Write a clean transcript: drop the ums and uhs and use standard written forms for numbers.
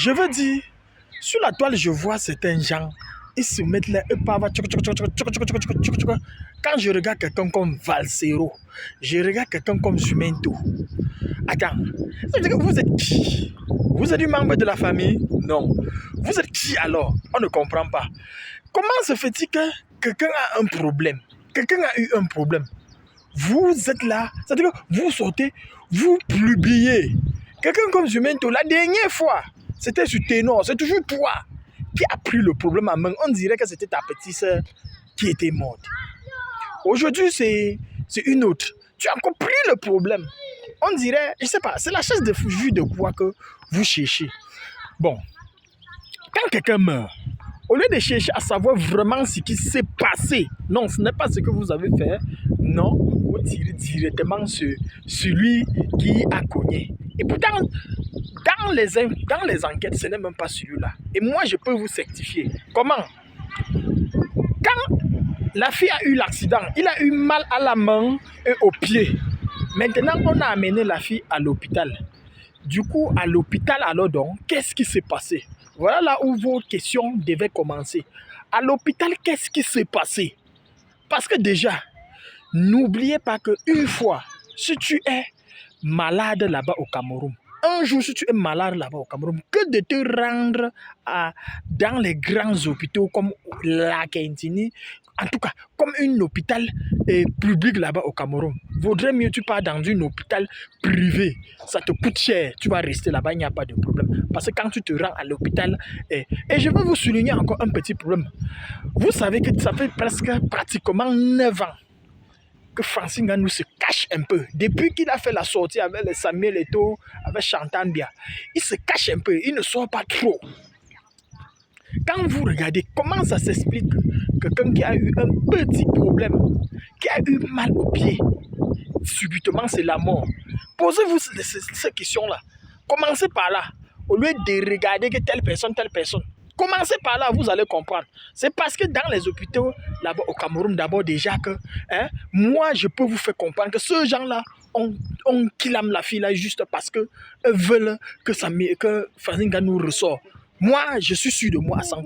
Je veux dire, sur la toile, je vois certains gens, ils se mettent là, eux parlent, quand je regarde quelqu'un comme Valsero, je regarde quelqu'un comme Jumento. Attends, ça veut dire que vous êtes qui? Vous êtes un membre de la famille? Non. Vous êtes qui alors? On ne comprend pas. Comment se fait-il que quelqu'un a un problème? Quelqu'un a eu un problème. Vous êtes là, c'est-à-dire que vous sortez, vous publiez. Quelqu'un comme Jumento, la dernière fois, c'était sur Ténor, c'est toujours toi qui as pris le problème en main. On dirait que c'était ta petite soeur qui était morte. Aujourd'hui, c'est une autre. Tu as encore pris le problème. On dirait, je ne sais pas, c'est la chaise de vue de quoi que vous cherchez. Bon, quand quelqu'un meurt, au lieu de chercher à savoir vraiment ce qui s'est passé, non, ce n'est pas ce que vous avez fait, non, vous tirez directement sur celui qui a cogné. Et pourtant, dans les enquêtes, ce n'est même pas celui-là. Et moi, je peux vous certifier. Comment? Quand la fille a eu l'accident, il a eu mal à la main et au pied. Maintenant, on a amené la fille à l'hôpital. Du coup, à l'hôpital, alors donc, qu'est-ce qui s'est passé? Voilà là où vos questions devaient commencer. À l'hôpital, qu'est-ce qui s'est passé? Parce que déjà, n'oubliez pas qu'une fois, si tu es malade là-bas au Cameroun, un jour, si tu es malade là-bas au Cameroun, que de te rendre dans les grands hôpitaux comme la Kentini, en tout cas, comme un hôpital public là-bas au Cameroun. Vaudrait mieux tu pars dans un hôpital privé. Ça te coûte cher. Tu vas rester là-bas, il n'y a pas de problème. Parce que quand tu te rends à l'hôpital, et je vais vous souligner encore un petit problème. Vous savez que ça fait presque pratiquement 9 ans que Francine Ngannou se cache un peu. Depuis qu'il a fait la sortie avec les Samuel Eto'o, avec Chantal Bia, il se cache un peu, il ne sort pas trop. Quand vous regardez comment ça s'explique, quelqu'un qui a eu un petit problème, qui a eu mal au pied, subitement c'est la mort. Posez-vous ces questions-là. Commencez par là, au lieu de regarder que telle personne. Commencez par là, vous allez comprendre. C'est parce que dans les hôpitaux, là-bas au Cameroun, d'abord déjà que, moi, je peux vous faire comprendre que ceux gens-là, on killame la fille là juste parce que veulent que Francine Ngannou ressort. Moi, je suis sûr de moi à 100%.